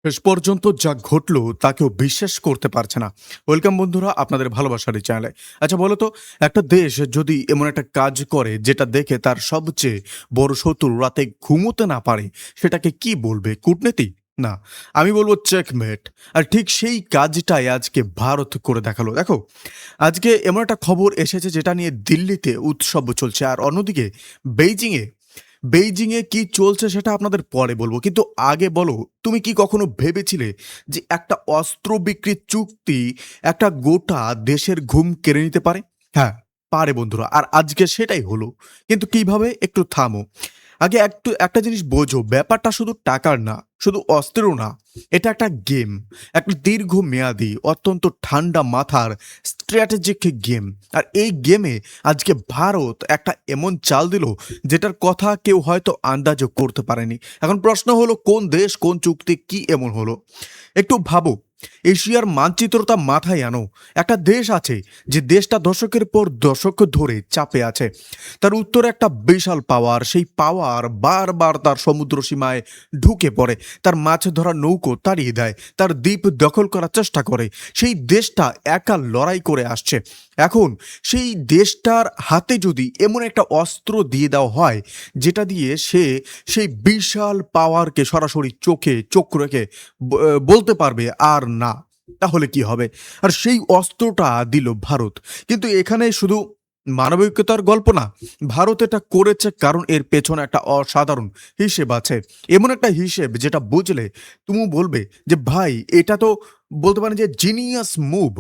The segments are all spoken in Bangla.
শেষ পর্যন্ত যা ঘটলো তা কেউ বিশ্বাস করতে পারছে না। ওয়েলকাম বন্ধুরা আপনাদের ভালোবাসার এই চ্যানেলে। আচ্ছা বলো তো, একটা দেশ যদি এমন একটা কাজ করে যেটা দেখে তার সবচেয়ে বড় শত্রু রাতে ঘুমোতে না পারে, সেটাকে কি বলবে? কূটনীতি? না, আমি বলবো চেকমেট। আর ঠিক সেই কাজটাই আজকে ভারত করে দেখালো। দেখো, আজকে এমন একটা খবর এসেছে যেটা নিয়ে দিল্লিতে উৎসব চলছে, আর অন্যদিকে বেইজিংয়ে বেইজিংয়ে কি চলছে সেটা আপনাদের পরে বলবো। কিন্তু আগে বলো, তুমি কি কখনো ভেবেছিলে যে একটা অস্ত্র বিক্রির চুক্তি একটা গোটা দেশের ঘুম কেড়ে নিতে পারে? হ্যাঁ, পারে বন্ধুরা। আর আজকে সেটাই হলো। কিন্তু কিভাবে? একটু থামো। আগে একটা জিনিস বোঝো, ব্যাপারটা শুধু টাকার না, শুধু অস্ত্রেরও না। এটা একটা গেম, একটা দীর্ঘমেয়াদী, অত্যন্ত ঠান্ডা মাথার স্ট্র্যাটেজিক গেম। আর এই গেমে আজকে ভারত একটা এমন চাল দিল যেটার কথা কেউ হয়তো আন্দাজও করতে পারেনি। এখন প্রশ্ন হলো, কোন দেশ, কোন চুক্তি, কি এমন হলো? একটু ভাবো, এশিয়ার মানচিত্রটা মাথায় আনো। একটা দেশ আছে যে দেশটা দশকের পর দশক ধরে চাপে আছে। তার উত্তরে একটা বিশাল পাওয়ার, সেই পাওয়ার বারবার তার সমুদ্র সীমায় ঢুকে পড়ে, তার মাছ ধরা নৌকো তাড়িয়ে দেয়, তার দ্বীপ দখল করার চেষ্টা করে। সেই দেশটা একা লড়াই করে আসছে। এখন সেই দেশটার হাতে যদি এমন একটা অস্ত্র দিয়ে দেওয়া হয় যেটা দিয়ে সে সেই বিশাল পাওয়ারকে সরাসরি চোখে চোখ রেখে বলতে পারবে আর না, তাহলে কি হবে? আর সেই অস্ত্রটা দিল ভারত। কিন্তু এখানে শুধু মানবিকতার গল্প না, ভারত এটা করেছে কারণ এর পেছনে একটা অসাধারণ হিসেব আছে। এমন একটা হিসেব যেটা বুঝলে তুমি বলবে যে ভাই, এটা তো বলতে পারেন যে জিনিয়াস মুভ।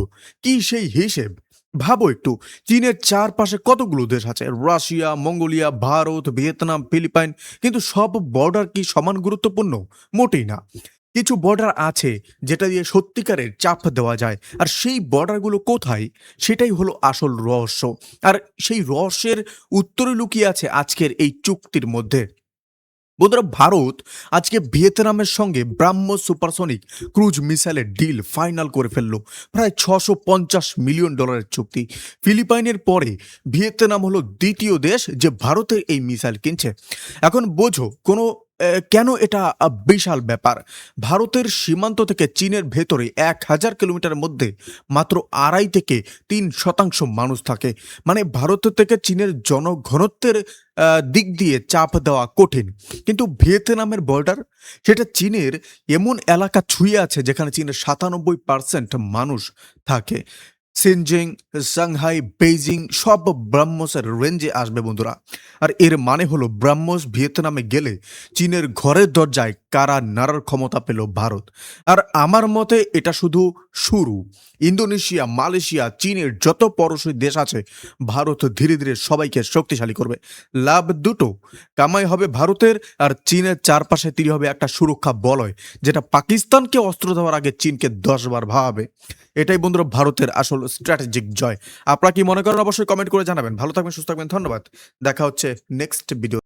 কি সেই হিসেব? ভাবো একটু, চীনের চারপাশে কতগুলো দেশ আছে, Russia, Mongolia, Bharat, Vietnam, Philippine. কিন্তু সব বর্ডার কি সমান গুরুত্বপূর্ণ? মোটেই না। কিছু বর্ডার আছে যেটা দিয়ে সত্যিকারের চাপ দেওয়া যায়, আর সেই বর্ডারগুলো কোথায়, সেটাই হলো আসল রহস্য। আর সেই রহস্যের উত্তরে লুকিয়ে আছে আজকের এই চুক্তির মধ্যে। বন্ধুরা, ভারত আজকে ভিয়েতনামের সঙ্গে ব্রাহ্মস সুপারসনিক ক্রুজ মিসাইলের ডিল ফাইনাল করে ফেললো। প্রায় $650 মিলিয়ন চুক্তি। ফিলিপাইনের পরে ভিয়েতনাম হলো দ্বিতীয় দেশ যে ভারতের এই মিসাইল কিনছে। এখন বোঝো কেন এটা বিশাল ব্যাপার। ভারতের সীমান্ত থেকে চীনের ভেতরে 1000 কিলোমিটারের মধ্যে মাত্র 2.5 থেকে 3% মানুষ থাকে। মানে ভারত থেকে চীনের জনঘনত্বের দিক দিয়ে চাপ দেওয়া কঠিন। কিন্তু ভিয়েতনামের বর্ডার, সেটা চীনের এমন এলাকা ছুঁয়ে আছে যেখানে চীনের 97% মানুষ থাকে। সিনজিং, সাংহাই, বেইজিং সব ব্রাহ্মসের রেঞ্জে আসবে বন্ধুরা। আর এর মানে হলো ব্রাহ্মস ভিয়েতনামে গেলে চীনের ঘরের দরজায় কারা নাড়ার ক্ষমতা পেল ভারত। আর আমার মতে এটা শুধু শুরু। ইন্দোনেশিয়া, মালয়েশিয়া, চীনের যত পড়োশী দেশ আছে, ভারত ধীরে ধীরে সবাইকে শক্তিশালী করবে। লাভ দুটো, কামাই হবে ভারতের, আর চীনের চারপাশে তৈরি হবে একটা সুরক্ষা বলয় যেটা পাকিস্তানকে অস্ত্র দেওয়ার আগে চীনকে 10 বার ভাবাবে। এটাই বন্ধুরা ভারতের আসল স্ট্র্যাটেজিক জয়। আপনারা কি মনে করেন অবশ্যই কমেন্ট করে জানাবেন। ভালো থাকবেন, সুস্থ থাকবেন, ধন্যবাদ। দেখা হচ্ছে নেক্সট ভিডিও।